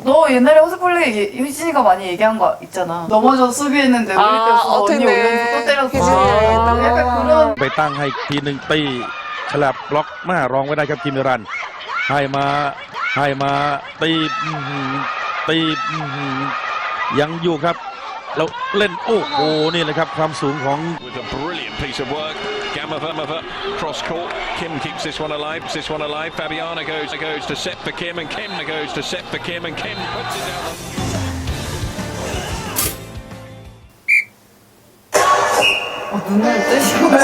너 옛날에 허스플레이 효진이가 많이 얘기한 거 있잖아. 넘어져 수비했는데 우리 때서 언니 올려서 또 때렸어. 약간 그런. ไปตั้งให้ทีหนึ่งตีฉลับบล็อกมารองไว้ได้ครับคิมมิรันให้มาตียังอยู่ครับแล้วเล่นโอ้โหนี่เลยครับความสูงของ With a brilliant piece of work, Gamma cross court. Kim keeps this one alive. Fabiana goes to set for Kim, and Kim goes to set for Kim, and Kim puts it down. 눈을 뜨시고요.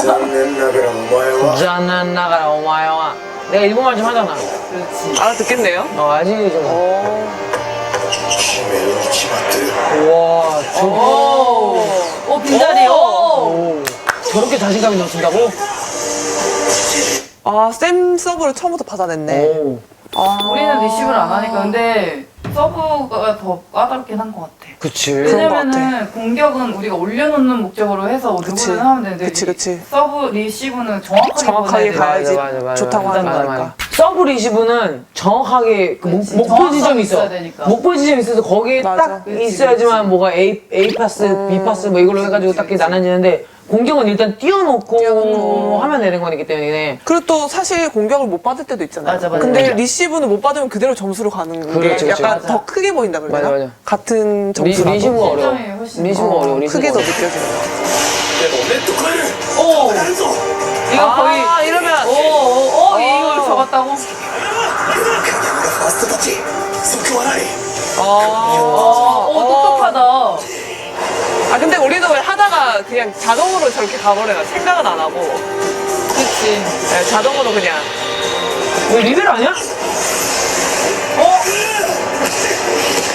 자는 나가라 오마이와. 내가 일본말 좀 하잖아. 그렇지. 알아듣겠네요. 아직 좀. 우와, 오, 빈자리. 오. 저렇게 자신감이 넘친다고? 아, 쌤 서브를 처음부터 받아냈네. 오. 우리는 리시브를 안 하니까 근데 서브가 더 까다롭긴 한 것 같아. 그치. 왜냐면은 공격은 우리가 올려놓는 목적으로 해서 누구는 하면 되는데 그치. 서브 리시브는 정확하게 정확하게 보내야 돼. 가야지 좋다고 하는 거니까. 서브 리시브는 정확하게 그 목표 지점이 있어. 되니까. 목표 지점이 있어서 거기에 맞아. 딱 있어야지만 뭐가 A 파스, B 파스 뭐 이걸로 해가지고 딱 나눠지는데 공격은 일단 띄워놓고 하면 되는 거기 때문에. 그리고 또 사실 공격을 못 받을 때도 있잖아요. 맞아. 근데 리시브는 못 받으면 그대로 점수로 가는 게 그렇지. 약간 맞아. 더 크게 보인다 그러나? 맞아. 같은 점수라도 리시브가 어려워. 실점이 훨씬 리시브가 어려워. 크게 더 느껴지는 오! 이거 아, 거의 이러면 이걸 잡았다고? 똑똑하다. 아 근데 우리도 왜 하다가 그냥 자동으로 저렇게 가버려요. 생각은 안 하고. 그치. 네, 자동으로 그냥. 왜 리벨 아니야?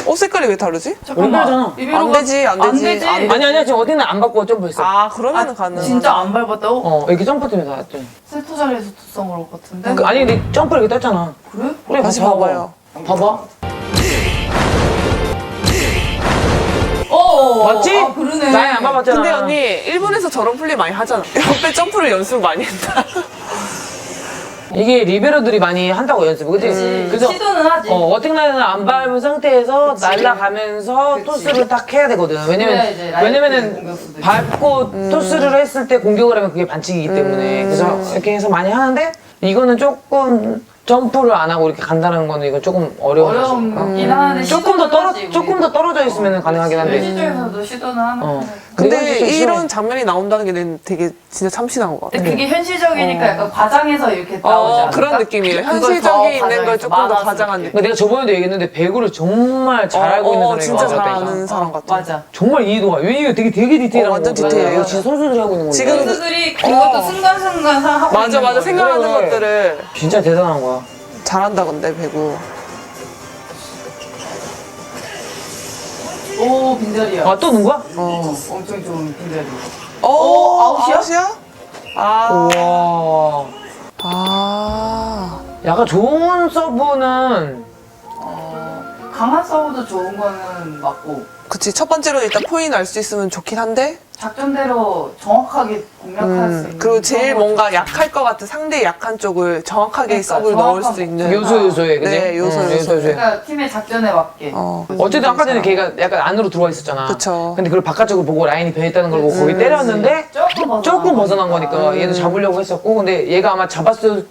옷 색깔이 왜 다르지? 리벨잖아. 안 되지. 아니야 지금 어디는 안 받고 점프했어. 아 그러면은 가능. 진짜 안 밟았다고? 이렇게 점프 때문에 나왔죠. 세터 자리에서 투성 그럴 것 같은데? 아니 근데 점프를 이렇게 떴잖아. 그래? 그래 다시 봐봐요. 봐봐. 맞지? 아, 그러네. 나이 안 봐봤잖아. 근데 언니 일본에서 저런 플레이 많이 하잖아. 옆에 점프를 연습 많이 했다. 이게 리베로들이 많이 한다고 연습, 그치? 그래서 시도는 하지. 어택라인을 안 밟은 상태에서 날아가면서 토스를 딱 해야 되거든. 왜냐면은 공격수들이. 밟고 토스를 했을 때 공격을 하면 그게 반칙이기 때문에. 그래서 이렇게 해서 많이 하는데 이거는 조금 점프를 안 하고 이렇게 간다는 거는 이건 조금 어렵긴 하는데 조금 더 떨어져 있으면 가능하긴 한데. 현실적에서도 시도는 하는 근데 이런 장면이 나온다는 게 난 되게 진짜 참신한 것 같아. 근데 그게 현실적이니까 약간 과장해서 이렇게 나오지 않을까? 그런 느낌이에요. 그걸 더 현실적인 있는 걸 과장해서, 조금 더 많아서 과장한 이렇게. 느낌. 내가 저번에도 얘기했는데 배구를 정말 잘 알고 있는 사람이 진짜 잘 많았다니까. 아는 사람 같아. 맞아. 정말 이해도가 왜 이거 되게 디테일한 완전 거잖아. 디테일해요. 이거 진짜 선수들이 하고 있는 건데. 지금 선수들이 그것도 순간순간 하고 맞아 있는 거예요. 생각하는 그래. 것들을 진짜 대단한 거야. 잘한다 근데 배구. 오 빈자리야. 아, 또 넣은 거야? 엄청 좋은 빈자리. 아웃이야? 우와. 약간 좋은 서브는 강한 서브도 좋은 거는 맞고 그치 첫 번째로 일단 포인 알 수 있으면 좋긴 한데 작전대로 정확하게 공략할 수 있는. 그리고 제일 서브가 뭔가 좋죠. 약할 것 같은 상대 약한 쪽을 정확하게 그러니까, 서브를 넣을 수 있는 요소에 그지? 네, 요소에. 그러니까 팀의 작전에 맞게. 어쨌든 아까 전에 걔가 약간 안으로 들어와 있었잖아. 그쵸. 근데 그걸 바깥쪽을 보고 라인이 변했다는 걸 보고 거기 때렸는데 조금 벗어난 거니까 얘도 잡으려고 했었고 근데 얘가 아마 잡았을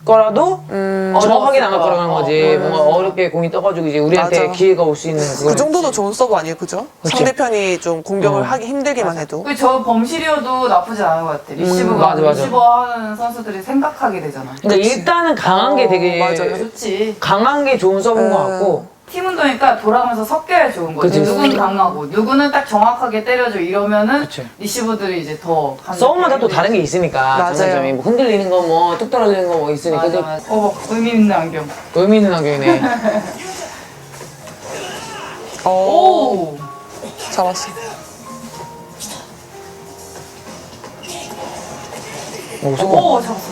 거라도 정확하게 나갈 거라는 거지. 뭔가 어렵게 공이 떠가지고 이제 우리한테 맞아. 기회가 올 수 있는 그걸. 그 정도도 좋은 서브 아니에요 그죠? 그치. 상대편이 좀 공격을 하기 힘들기만 해도 저 범실이어도 나쁘지 않은 것 같아. 리시브가 맞아, 맞아. 리시버 하는 선수들이 생각하게 되잖아. 그러니까 일단은 강한 게 되게 맞아요. 좋지. 강한 게 좋은 서브인 것 같고 팀 운동이니까 돌아가면서 섞여야 좋은 거지. 그치. 누구는 강하고 누구는 딱 정확하게 때려줘 이러면은 그치. 리시브들이 이제 더 서브마다 또 다른 게 있으니까 맞아요. 장단점이 뭐 흔들리는 거 뭐 뚝 떨어지는 거 뭐 있으니까 맞아, 맞아. 의미 있는 안경. 의미 있는 환경이네. 오. 잡았어. 오 잡았어.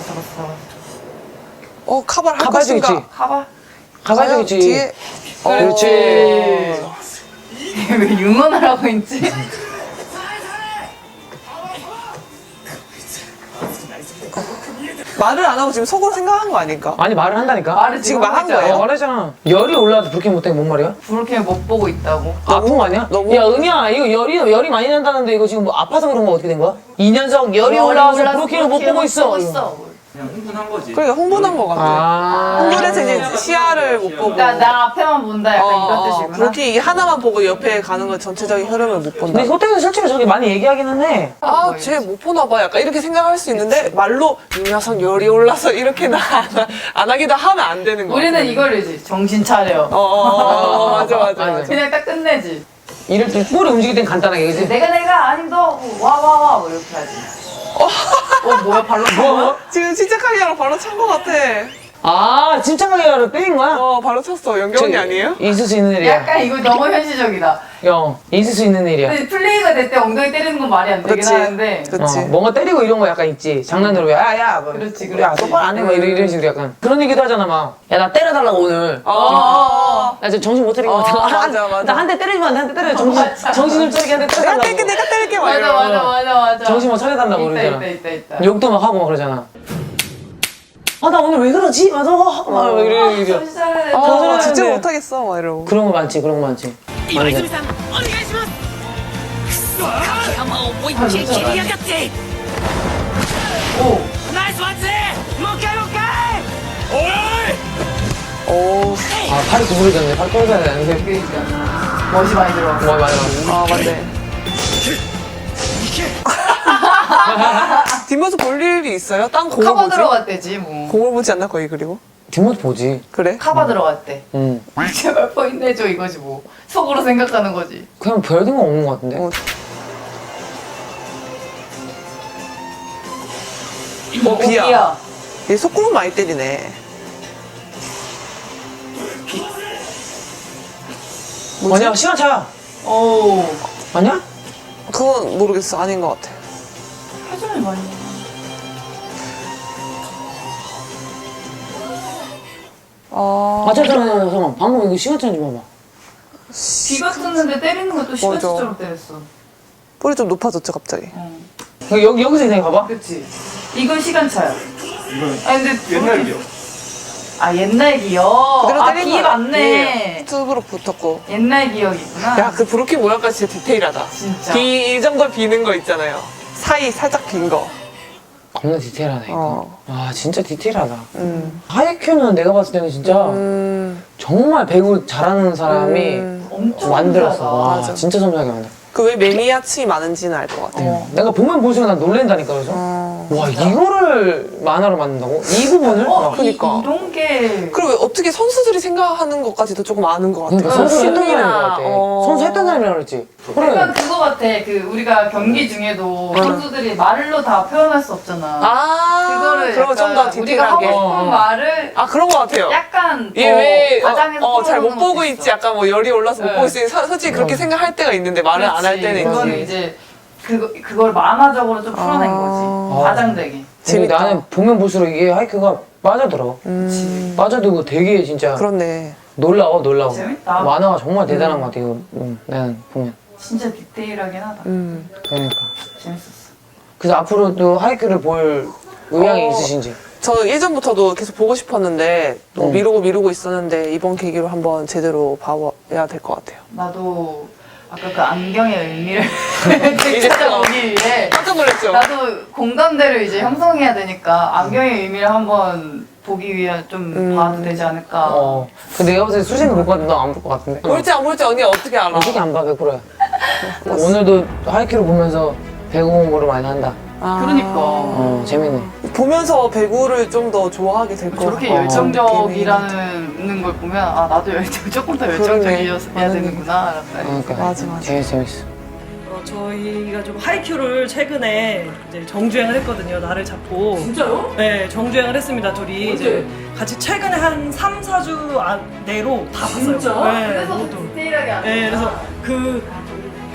카바를 할 카바할 수 것인가? 있지. 가봐. 가봐야겠지. 뒤에 그렇지. 왜 융언을 하고 있지? 말을 안 하고 지금 속으로 생각한 거 아닐까? 아니 말을 한다니까. 말을 지금 말한 하고 있잖아. 거예요? 말하잖아. 열이 올라와서 그렇게 못한 게 뭔 말이야? 그렇게 못 보고 있다고. 아픈 거 아니야? 너무- 야 은희야 이거 열이 많이 난다는데 이거 지금 뭐 아파서 그런 거 어떻게 된 거야? 이 녀석 열이 올라와서 브로킹을 못 보고 있어. 그냥 흥분한 거지. 그러니까 흥분한 거 같아. 아. 흥분해서 이제 시야를 못 보고. 나 앞에만 본다 약간 이런 뜻이구나. 그렇게 이 하나만 보고 옆에 가는 거 전체적인 흐름을 못 본다. 근데 호텔에서 실제로 저기 많이 얘기하기는 해. 아, 쟤 못 보나 봐. 약간 이렇게 생각할 수 있는데 말로 이 녀석 열이 올라서 이렇게는 안 하기도 하면 안 되는 거야. 우리는 이걸이지. 정신 차려. 맞아. 그냥 딱 끝내지. 이럴 때 볼이 움직일 땐 간단하게 그지? 내가 아니 너 와 뭐 이렇게 하지. 뭐야 발로 뭐? 지금 침착하게 바로 찬 거 같아. 아 침착하게 때린 거야? 바로 쳤어. 연경이 아니에요? 있을 수 있는 일이야. 약간 이거 너무 현실적이다. 있을 수 있는 일이야. 근데 플레이가 될 때 엉덩이 때리는 건 말이 안 되긴 그치. 하는데. 그치. 뭔가 때리고 이런 거 약간 있지. 장난으로 야야 뭐, 그렇지. 야 똑바로 안 해. 뭐 이런 식으로 약간 그런 얘기도 하잖아 막. 야 나 때려달라고 오늘. 나 지금 정신 못 차린 것 같아. 맞아. 나 한 대 때리면 안 돼. 한 대 때려. 정신을 차리게 한 대 내가 때려달라고. 때릴게, 내가 때릴게. 막 이러고. 맞아. 정신 못 차려달라고 있다, 그러잖아. 있다. 욕도 막 하고 막 그러잖아. 아 나 오늘 왜 그러지? 맞아. 막 이런 얘기. 정신 차려야 돼. 진짜 네. 못하겠어. 막 이러고. 그런 거 많지. 그런 거 많지. 今泉さんお願いしますくそ影山を思いっきり切りやがってナイスワンツーもう一回오. 아 팔이 구부러졌네. 팔 떨어져야 되는데. 멋이 많이 들어갔어. 뭐 맞아. 맞네. 뒷모습 볼 일이 있어요? 딴 공을 카바 보지? 들어갔대지 뭐. 공을 보지 않나 거의 그리고? 뒷모습 보지. 그래? 카바 들어갔대. 응. 제발 포인 내줘 이거지 뭐. 속으로 생각하는 거지. 그냥 별든 거 없는 것 같은데. 비야. 얘 속구멍 많이 때리네. 아니야 시간 차. 오. 아니야? 그건 모르겠어. 아닌 것 같아. 회전을 많이 해. 잠깐만. 방금 이거 시간 차인지 봐봐. 비가 떴는데 때리는 것도 시간수처럼 때렸어. 볼이 좀 높아졌죠 갑자기. 여기서 이제 봐봐. 그치? 이건 시간차야. 근데 옛날 기억. 옛날 기억. 그대로 때린 비 거야. 맞네. 툭으로 붙었고. 옛날 기억이구나. 야, 그 브로킹 모양까지 진짜 디테일하다. 진짜. 이 정도 비는 거 있잖아요. 사이 살짝 빈 거. 겁나 디테일하다니까. 아 진짜 디테일하다. 음. 하이큐는 내가 봤을 때는 진짜 정말 배우 잘하는 사람이 엄청 만들었어. 신기하다. 와 맞아. 진짜 섬세하게 만들어. 그 왜 매니아층이 많은지는 알 것 같아요. 내가 보면 볼수록 난 놀랜다니까 그래서. 와 이거를 만화로 만든다고? 이 부분을? 막. 그러니까. 이런 게. 그리고 왜 어떻게 선수들이 생각하는 것까지도 조금 아는 것 같아요. 그러니까 선수 했던 신기하다. 사람인 것 같아. 선수 했던 사람이라 그랬지. 약간 그거 같아. 그 우리가 경기 중에도 선수들이 말로 다 표현할 수 없잖아. 그거를 그러면 좀 더 약간 우리가 하고 디테일하게. 싶은 말을 그런 것 같아요. 약간 얘 왜 과장해서 잘 못 풀어보는 보고 것도 있지? 있어. 약간 뭐 열이 올라서 못 네. 보고 있으니 솔직히 그렇게 생각할 때가 있는데 말을 안 할 때는 그거는 있지. 이제 그걸 만화적으로 좀 풀어낸 거지. 과장되게. 재밌다. 나는 보면 볼수록 이게 하이큐가 빠져들어. 빠져들고 되게 진짜 그렇네. 놀라워. 재밌다. 만화가 정말 대단한 것 같아 이거. 나는 보면. 진짜 디테일하긴 하다. 그러니까. 재밌었어. 그래서 앞으로도 하이큐를 볼 의향이 있으신지. 저 예전부터도 계속 보고 싶었는데 또 미루고 있었는데 이번 계기로 한번 제대로 봐야 될 것 같아요. 나도 아까 그 안경의 의미를 이제 찾아보기 위해 깜짝 놀랐죠? 나도 공감대를 이제 형성해야 되니까 안경의 의미를 한번 보기 위해 좀 봐도 되지 않을까. 근데 내가 봤을 때 수진이 볼 것 같은데 너 안 볼 것 같은데? 볼지 안 볼지 언니 어떻게 알아? 어떻게 안 봐, 100%야. 오늘도 하이큐를 보면서 배구 공부를 많이 한다. 그러니까 재밌네. 보면서 배구를 좀 더 좋아하게 될 것 같아요. 저렇게 열정적이라는 걸 보면 나도 조금 더 열정적이어야 되는구나. 그러니까. 맞아. 재밌어. 저희가 좀 하이큐를 최근에 이제 정주행을 했거든요. 나를 잡고. 진짜요? 네, 정주행을 했습니다. 둘이 이제 같이 최근에 한 3, 4주 내로 다 봤어요. 네, 그래서 더 모두. 디테일하게 안 네, 그래서 그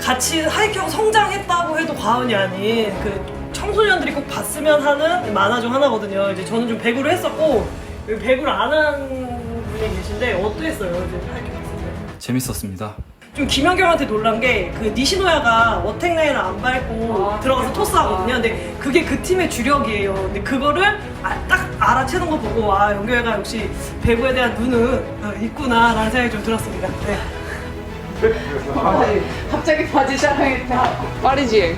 같이 하이큐가 성장했다고 해도 과언이 아닌 그 청소년들이 꼭 봤으면 하는 만화 중 하나거든요. 이제 저는 좀 배구를 했었고 여기 배구를 안 한 분이 계신데 어땠어요? 이제 하이큐 봤을 때? 재밌었습니다. 좀 김연경한테 놀란 게 그 니시노야가 어택 라인을 안 밟고 들어가서 토스하거든요. 근데 그게 그 팀의 주력이에요. 근데 그거를 딱 알아채는 거 보고 아 영결가 역시 배구에 대한 눈은 있구나라는 생각이 좀 들었습니다. 네. 갑자기 바지 자랑했다. 파리지에.